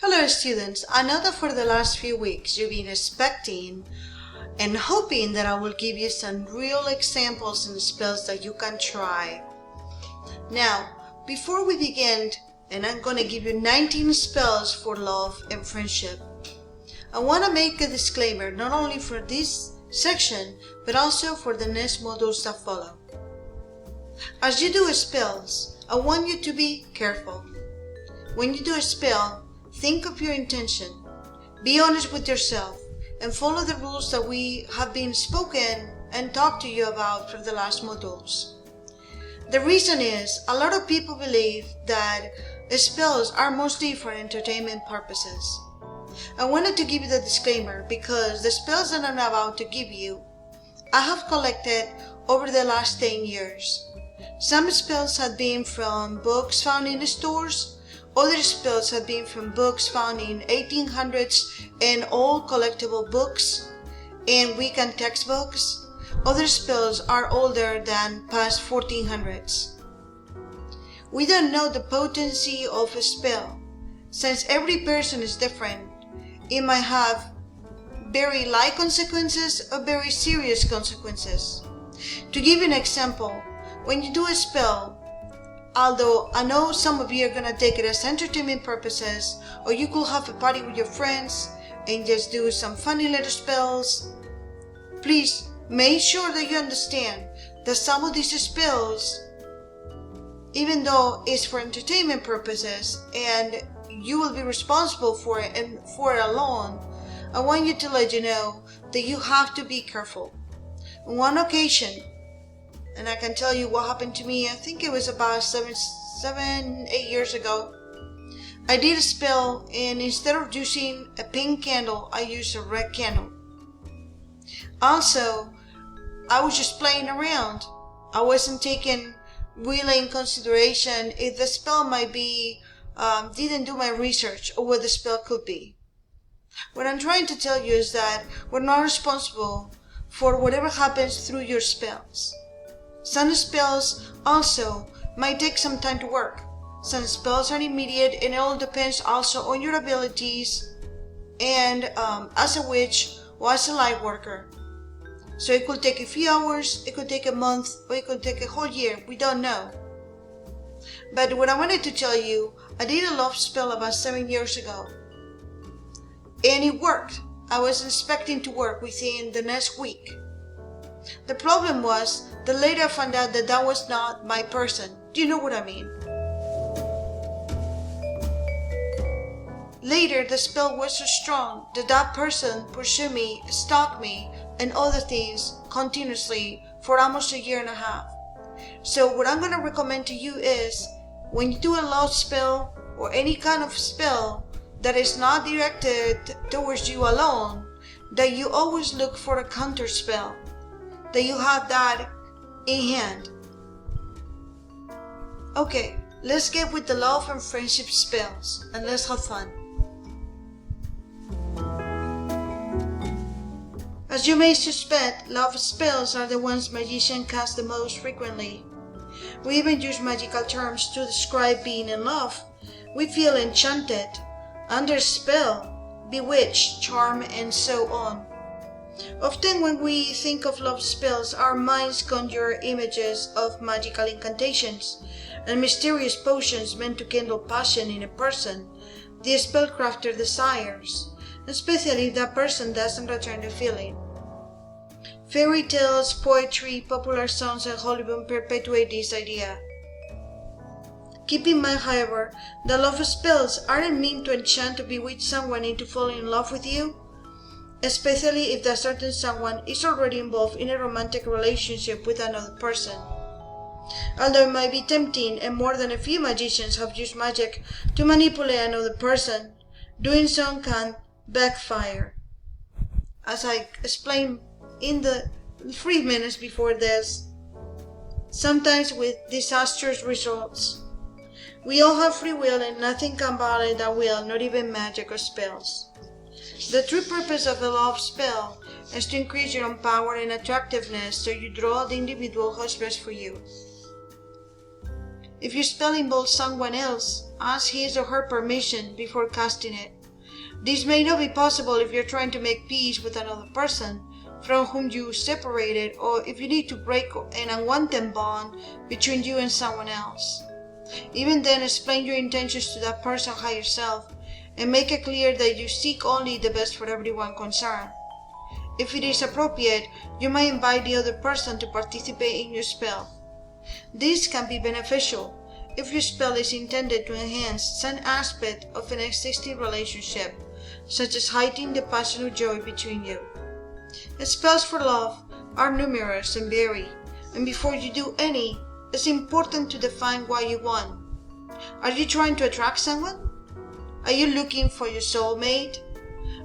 Hello students, I know that for the last few weeks you've been expecting and hoping that I will give you some real examples and spells that you can try. Now, before we begin, and I'm going to give you 19 spells for love and friendship, I want to make a disclaimer not only for this section but also for the next modules that follow. As you do spells, I want you to be careful. When you do a spell, think of your intention, be honest with yourself, and follow the rules that we have been spoken and talked to you about for the last modules. The reason is, a lot of people believe that spells are mostly for entertainment purposes. I wanted to give you the disclaimer because the spells that I'm about to give you, I have collected over the last 10 years. Some spells have been from books found in stores. Other spells have been from books found in 1800s and all collectible books and Wiccan textbooks. Other spells are older than past 1400s. We don't know the potency of a spell. Since every person is different, it might have very light consequences or very serious consequences. To give you an example, when you do a spell, although I know some of you are gonna take it as entertainment purposes, or you could have a party with your friends and just do some funny little spells, please make sure that you understand that some of these spells, even though it's for entertainment purposes and you will be responsible for it and for it alone, I want you to let you know that you have to be careful. On one occasion, and I can tell you what happened to me, I think it was about 8 years ago. I did a spell, and instead of using a pink candle, I used a red candle. Also, I was just playing around. I wasn't taking really in consideration if the spell might be, didn't do my research or what the spell could be. What I'm trying to tell you is that we're not responsible for whatever happens through your spells. Some spells also might take some time to work. Some spells are immediate, and it all depends also on your abilities and as a witch or as a light worker. So it could take a few hours, it could take a month, or it could take a whole year. We don't know. But what I wanted to tell you, I did a love spell about 7 years ago. And it worked. I was expecting to work within the next week. The problem was that later I found out that that was not my person. Do you know what I mean? Later, the spell was so strong that that person pursued me, stalked me, and other things continuously for almost a year and a half. So what I'm going to recommend to you is, when you do a love spell or any kind of spell that is not directed towards you alone, that you always look for a counter spell, that you have that in hand. Okay, let's get with the love and friendship spells, and let's have fun. As you may suspect, love spells are the ones magicians cast the most frequently. We even use magical terms to describe being in love. We feel enchanted, under spell, bewitched, charmed, and so on. Often when we think of love spells, our minds conjure images of magical incantations and mysterious potions meant to kindle passion in a person the spellcrafter desires, especially if that person doesn't return the feeling. Fairy tales, poetry, popular songs, and Hollywood perpetuate this idea. Keep in mind, however, that love spells aren't meant to enchant or bewitch someone into falling in love with you, especially if that certain someone is already involved in a romantic relationship with another person. Although it might be tempting, and more than a few magicians have used magic to manipulate another person, doing so can backfire. As I explained in the 3 minutes before this, sometimes with disastrous results. We all have free will, and nothing can violate that will, not even magic or spells. The true purpose of a love spell is to increase your own power and attractiveness so you draw the individual who is best for you. If your spell involves someone else, ask his or her permission before casting it. This may not be possible if you're trying to make peace with another person from whom you separated, or if you need to break an unwanted bond between you and someone else. Even then, explain your intentions to that person higher self and make it clear that you seek only the best for everyone concerned. If it is appropriate, you might invite the other person to participate in your spell. This can be beneficial if your spell is intended to enhance some aspect of an existing relationship, such as heightening the passion or joy between you. Spells for love are numerous and vary, and before you do any, it's important to define what you want. Are you trying to attract someone? Are you looking for your soulmate?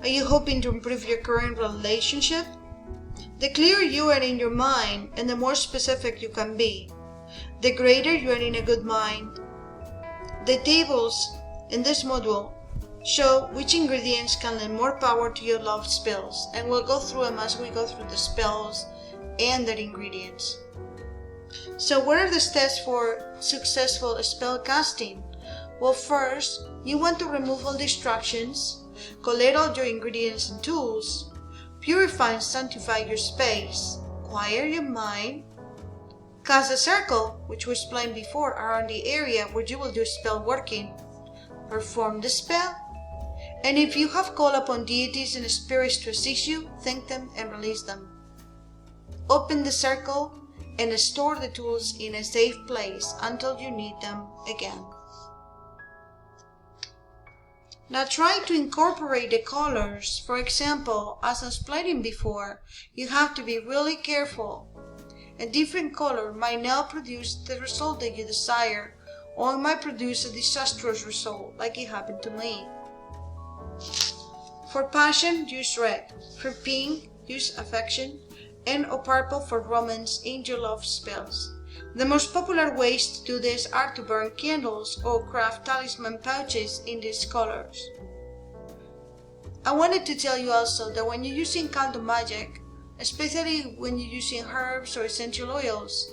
Are you hoping to improve your current relationship? The clearer you are in your mind and the more specific you can be, the greater you are in a good mind. The tables in this module show which ingredients can lend more power to your love spells, and we'll go through them as we go through the spells and their ingredients. So what are the steps for successful spell casting? Well, first, you want to remove all distractions, collect all your ingredients and tools, purify and sanctify your space, quiet your mind, cast a circle, which we explained before, around the area where you will do spell working, perform the spell, and if you have called upon deities and spirits to assist you, thank them and release them. Open the circle and store the tools in a safe place until you need them again. Now try to incorporate the colors. For example, as I explained before, you have to be really careful. A different color might not produce the result that you desire, or it might produce a disastrous result, like it happened to me. For passion, use red. For pink, use affection, and or purple for romance in your love spells. The most popular ways to do this are to burn candles or craft talisman pouches in these colors. I wanted to tell you also that when you're using candle magic, especially when you're using herbs or essential oils,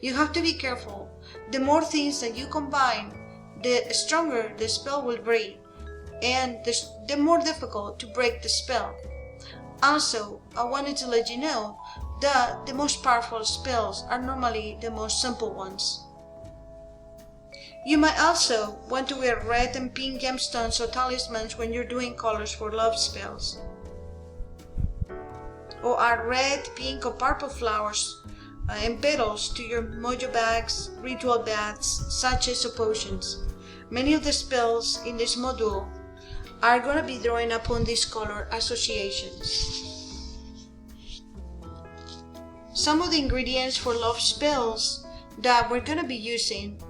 you have to be careful. The more things that you combine, the stronger the spell will be, and the more difficult to break the spell. Also, I wanted to let you know that the most powerful spells are normally the most simple ones. You might also want to wear red and pink gemstones or talismans when you're doing colors for love spells, or add red, pink, or purple flowers and petals to your mojo bags, ritual baths, sachets, or potions. Many of the spells in this module are going to be drawing upon these color associations. Some of the ingredients for love spells that we're going to be using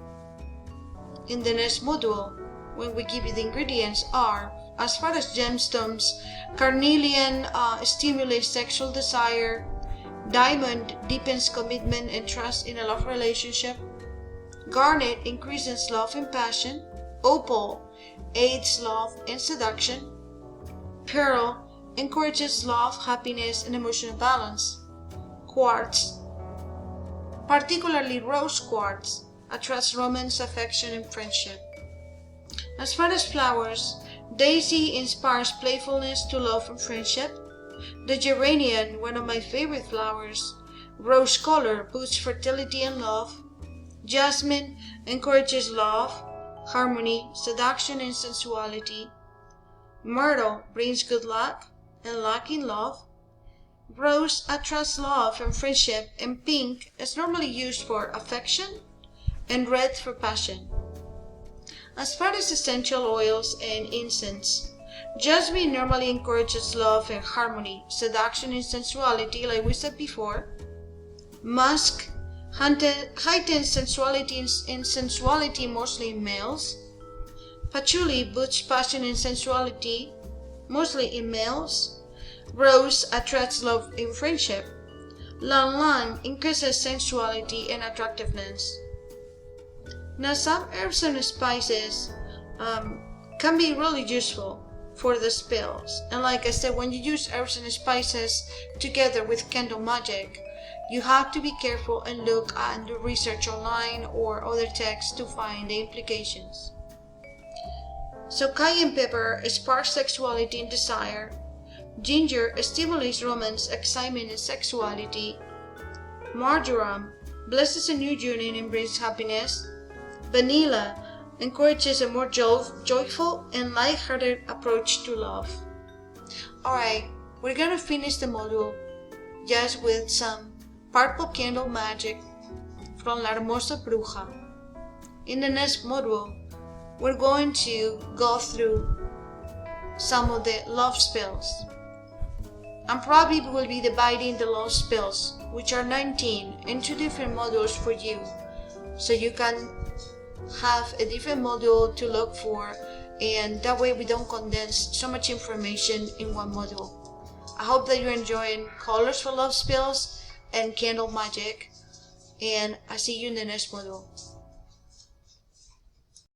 in the next module, when we give you the ingredients, are, as far as gemstones, carnelian stimulates sexual desire, diamond deepens commitment and trust in a love relationship, garnet increases love and passion, opal aids love and seduction, pearl encourages love, happiness, and emotional balance, quartz, particularly rose quartz, attracts romance, affection, and friendship. As far as flowers, daisy inspires playfulness to love and friendship. The geranium, one of my favorite flowers, rose color boosts fertility and love. Jasmine encourages love, harmony, seduction, and sensuality. Myrtle brings good luck and luck in love. Rose attracts love and friendship, and pink is normally used for affection, and red for passion. As far as essential oils and incense, jasmine normally encourages love and harmony, seduction, and sensuality, like we said before. Musk heightens sensuality and sensuality, mostly in males. Patchouli boosts passion and sensuality, mostly in males. Rose attracts love and friendship. Ylang ylang increases sensuality and attractiveness. Now, some herbs and spices can be really useful for the spells. And like I said, when you use herbs and spices together with candle magic, You have to be careful and look and do research online or other texts to find the implications. So cayenne pepper sparks sexuality and desire. Ginger stimulates romance, excitement, and sexuality. Marjoram blesses a new union and brings happiness. Vanilla encourages a more joyful and light-hearted approach to love. Alright, we're gonna finish the module just with some purple candle magic from La Hermosa Bruja. In the next module, we're going to go through some of the love spells. And probably will be dividing the love spells, which are 19, into different modules for you. So you can have a different module to look for, and that way we don't condense so much information in one module. I hope that you're enjoying Colors for Love Spells and Candle Magic, and I see you in the next module.